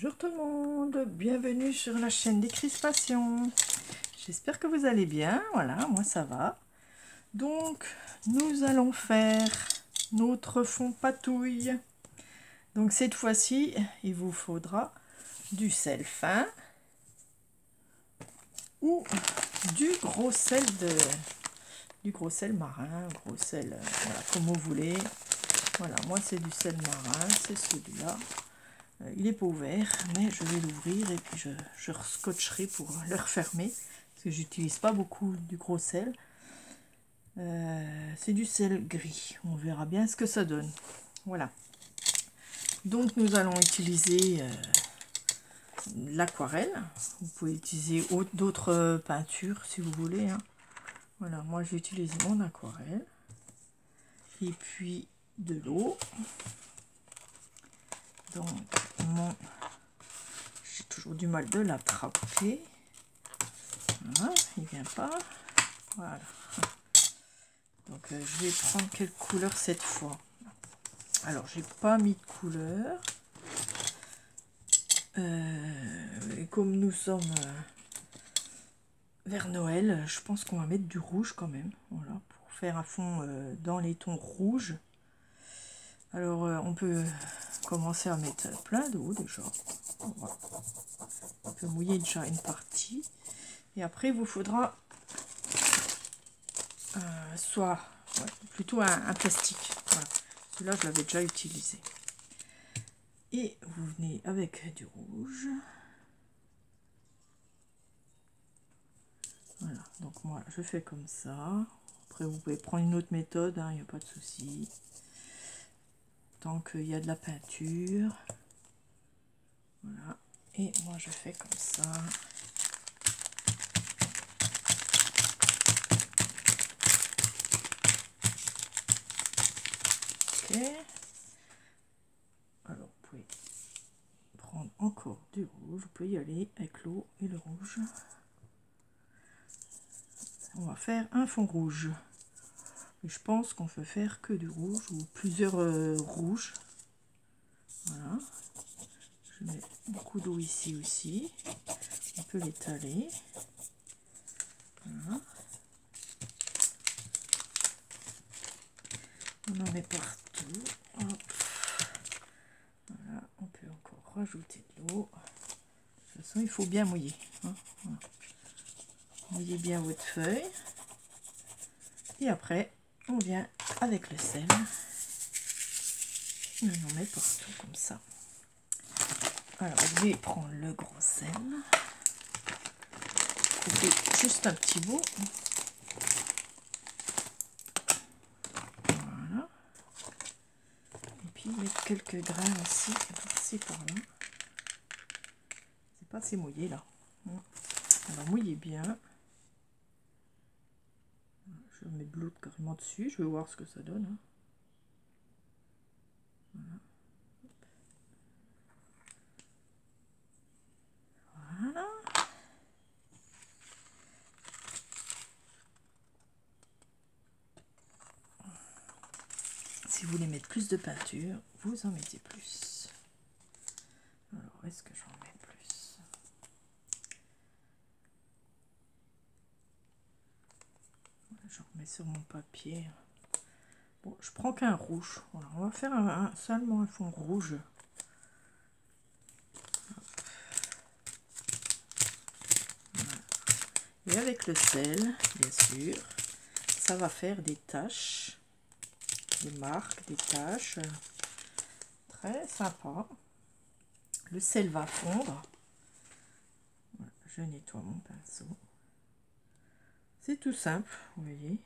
Bonjour tout le monde, bienvenue sur la chaîne des Crispations. J'espère que vous allez bien. Voilà, moi ça va. Donc nous allons faire notre fond patouille. Donc cette fois-ci il vous faudra du sel fin ou du gros sel marin, gros sel, voilà, comme vous voulez. Voilà, moi c'est du sel marin, c'est celui-là. Il n'est pas ouvert, mais je vais l'ouvrir et puis je scotcherai pour le refermer. Parce que j'utilise pas beaucoup du gros sel. C'est du sel gris. On verra bien ce que ça donne. Voilà. Donc nous allons utiliser l'aquarelle. Vous pouvez utiliser d'autres peintures si vous voulez. Hein. Voilà, moi j'utilise mon aquarelle. Et puis de l'eau. Donc j'ai toujours du mal de l'attraper. Voilà, il vient pas. Voilà. Donc je vais prendre quelle couleur cette fois. Alors j'ai pas mis de couleur. Et comme nous sommes vers Noël, je pense qu'on va mettre du rouge quand même. Voilà, pour faire un fond dans les tons rouges. Alors on peut commencer à mettre plein d'eau déjà. Voilà. On peut mouiller déjà une partie. Et après il vous faudra plutôt un plastique. Voilà. Celui-là je l'avais déjà utilisé. Et vous venez avec du rouge. Voilà, donc moi je fais comme ça. Après vous pouvez prendre une autre méthode, il n'y a pas de souci. Tant qu'il y a de la peinture. Voilà, et moi je fais comme ça. Ok. Alors vous pouvez prendre encore du rouge, vous pouvez y aller avec l'eau et le rouge. On va faire un fond rouge. Et je pense qu'on peut faire que du rouge ou plusieurs rouges. Voilà. Je mets beaucoup d'eau ici aussi. On peut l'étaler. Voilà. On en met partout. Hop. Voilà. On peut encore rajouter de l'eau. De toute façon, il faut bien mouiller. Hein. Voilà. Mouillez bien votre feuille. Et après, on vient avec le sel. Et on en met partout comme ça. Alors, je vais prendre le gros sel. Couper juste un petit bout. Voilà. Et puis mettre quelques grains aussi, par-ci par-là. C'est pas assez mouillé là. Alors mouillez bien. Je mets de l'eau carrément dessus. Je vais voir ce que ça donne. Hein. Voilà. Voilà. Si vous voulez mettre plus de peinture, vous en mettez plus. Alors, est-ce que j'en mets plus? Je remets sur mon papier. Bon, je prends qu'un rouge. Voilà, on va faire seulement un fond rouge. Voilà. Et avec le sel, bien sûr, ça va faire des taches. Des marques, des taches, très sympa. Le sel va fondre. Voilà, je nettoie mon pinceau. C'est tout simple, vous voyez,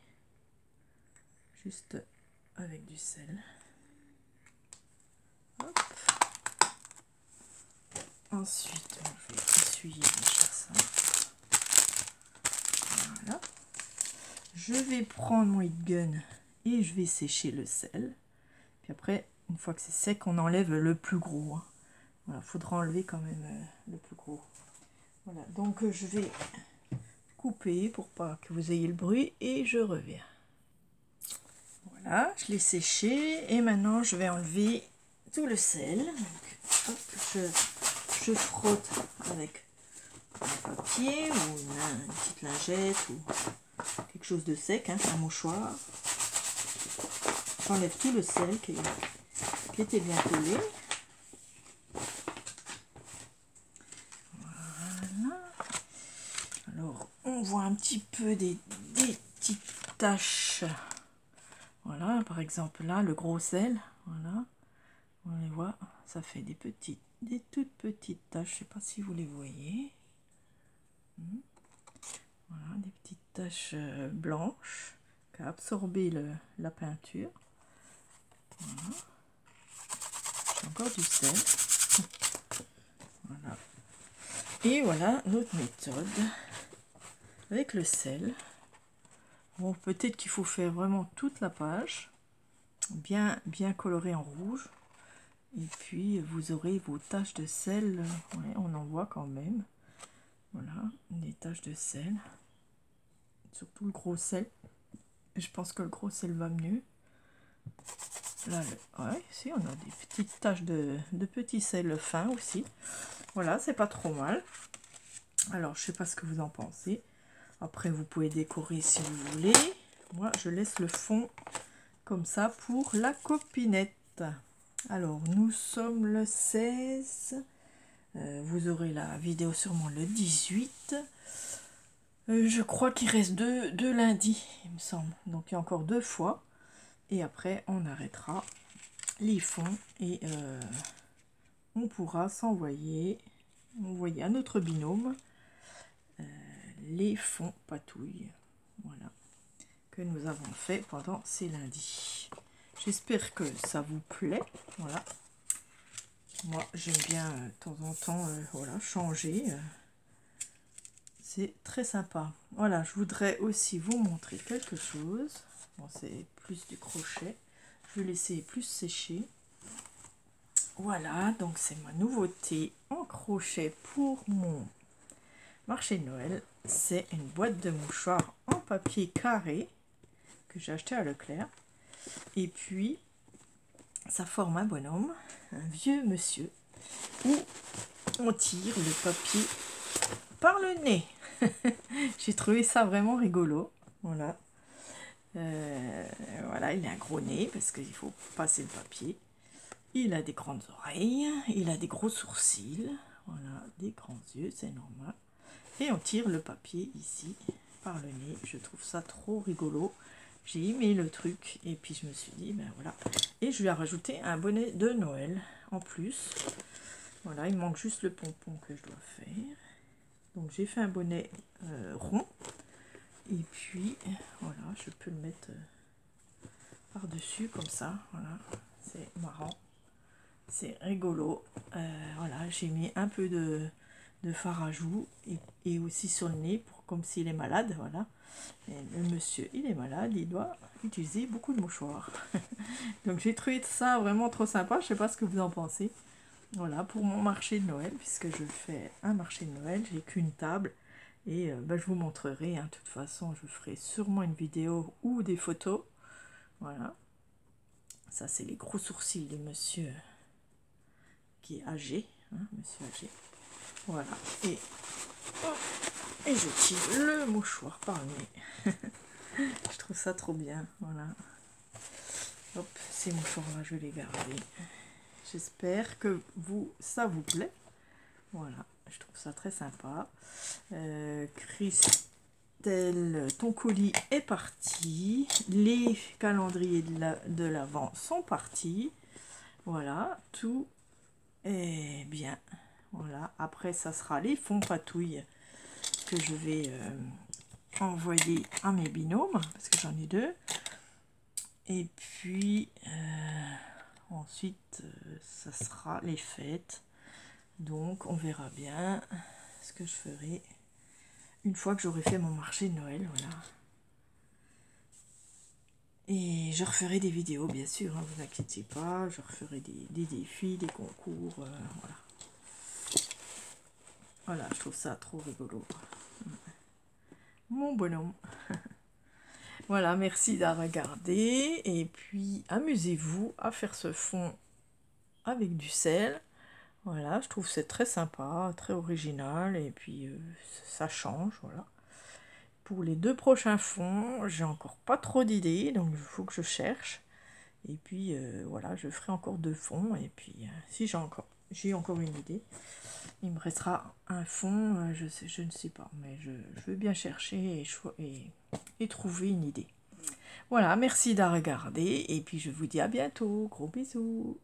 juste avec du sel. Hop. Ensuite, je vais essuyer bien ça. Voilà. Je vais prendre mon heat gun et je vais sécher le sel. Puis après, une fois que c'est sec, on enlève le plus gros. Hein. Voilà, faudra enlever quand même le plus gros. Voilà, donc je vais couper pour pas que vous ayez le bruit et je reviens. Voilà, je l'ai séché et maintenant je vais enlever tout le sel. Donc, hop, je frotte avec un papier ou une petite lingette ou quelque chose de sec, hein, un mouchoir. J'enlève tout le sel qui était bien collé. Voilà. Alors, on voit un petit peu des petites taches. Voilà, par exemple là, le gros sel. Voilà, on les voit. Ça fait des toutes petites taches. Je ne sais pas si vous les voyez. Voilà, des petites taches blanches qui a absorbé la peinture. Voilà. J'ai encore du sel. Voilà. Et voilà notre méthode avec le sel. Bon, peut-être qu'il faut faire vraiment toute la page, bien colorée en rouge. Et puis vous aurez vos taches de sel. Ouais, on en voit quand même. Voilà, des taches de sel. Surtout le gros sel. Je pense que le gros sel va mieux. Là, ouais, si on a des petites taches de petits sel fin aussi. Voilà, c'est pas trop mal. Alors, je sais pas ce que vous en pensez. Après, vous pouvez décorer si vous voulez. Moi, je laisse le fond comme ça pour la copinette. Alors, nous sommes le 16. Vous aurez la vidéo sûrement le 18. Je crois qu'il reste deux lundis, il me semble. Donc, il y a encore 2 fois. Et après, on arrêtera les fonds et on pourra envoyer à notre binôme les fonds patouilles. Voilà, que nous avons fait pendant ces lundis. J'espère que ça vous plaît. Voilà. Moi, j'aime bien de temps en temps voilà, changer. C'est très sympa. Voilà, je voudrais aussi vous montrer quelque chose. Bon, c'est plus du crochet. Je vais laisser plus sécher. Voilà, donc c'est ma nouveauté en crochet pour mon marché de Noël. C'est une boîte de mouchoirs en papier carré que j'ai acheté à Leclerc. Et puis, ça forme un bonhomme, un vieux monsieur, où on tire le papier par le nez. J'ai trouvé ça vraiment rigolo. Voilà. Voilà, il a un gros nez parce qu'il faut passer le papier. Il a des grandes oreilles, il a des gros sourcils, voilà, des grands yeux, c'est normal. Et on tire le papier ici par le nez. Je trouve ça trop rigolo. J'ai aimé le truc et puis je me suis dit, ben voilà. Et je lui ai rajouté un bonnet de Noël en plus. Voilà, il manque juste le pompon que je dois faire. Donc j'ai fait un bonnet rond. Et puis voilà, je peux le mettre par-dessus comme ça. Voilà, c'est marrant. C'est rigolo. Voilà, j'ai mis un peu de fard à joues et aussi sur le nez pour comme s'il est malade. Voilà. Et le monsieur, il est malade, il doit utiliser beaucoup de mouchoirs. Donc j'ai trouvé ça vraiment trop sympa. Je sais pas ce que vous en pensez. Voilà, pour mon marché de Noël, puisque je fais un marché de Noël, j'ai qu'une table. Et ben, je vous montrerai, hein, de toute façon, je ferai sûrement une vidéo ou des photos. Voilà. Ça, c'est les gros sourcils de monsieur qui est âgé. Hein, monsieur âgé. Voilà. Et je tire le mouchoir par le nez. Je trouve ça trop bien. Voilà. Hop, ces mouchoirs-là, je vais les garder. J'espère que ça vous plaît. Voilà, je trouve ça très sympa. Christelle, ton colis est parti. Les calendriers de l'Avent sont partis. Voilà, tout est bien. Voilà, après ça sera les fonds patouilles que je vais envoyer à mes binômes, parce que j'en ai 2. Et puis ensuite ça sera les fêtes. Donc on verra bien ce que je ferai une fois que j'aurai fait mon marché de Noël. Voilà. Et je referai des vidéos, bien sûr, hein, vous inquiétez pas. Je referai des défis, des concours. Voilà. Voilà, je trouve ça trop rigolo. Mon bonhomme. Voilà, merci d'avoir regardé. Et puis, amusez-vous à faire ce fond avec du sel. Voilà, je trouve c'est très sympa, très original, et puis ça change, voilà. Pour les 2 prochains fonds, j'ai encore pas trop d'idées, donc il faut que je cherche. Et puis voilà, je ferai encore 2 fonds, et puis si j'ai encore une idée, il me restera un fond, je ne sais pas, mais je veux bien chercher et trouver une idée. Voilà, merci de regarder, et puis je vous dis à bientôt, gros bisous.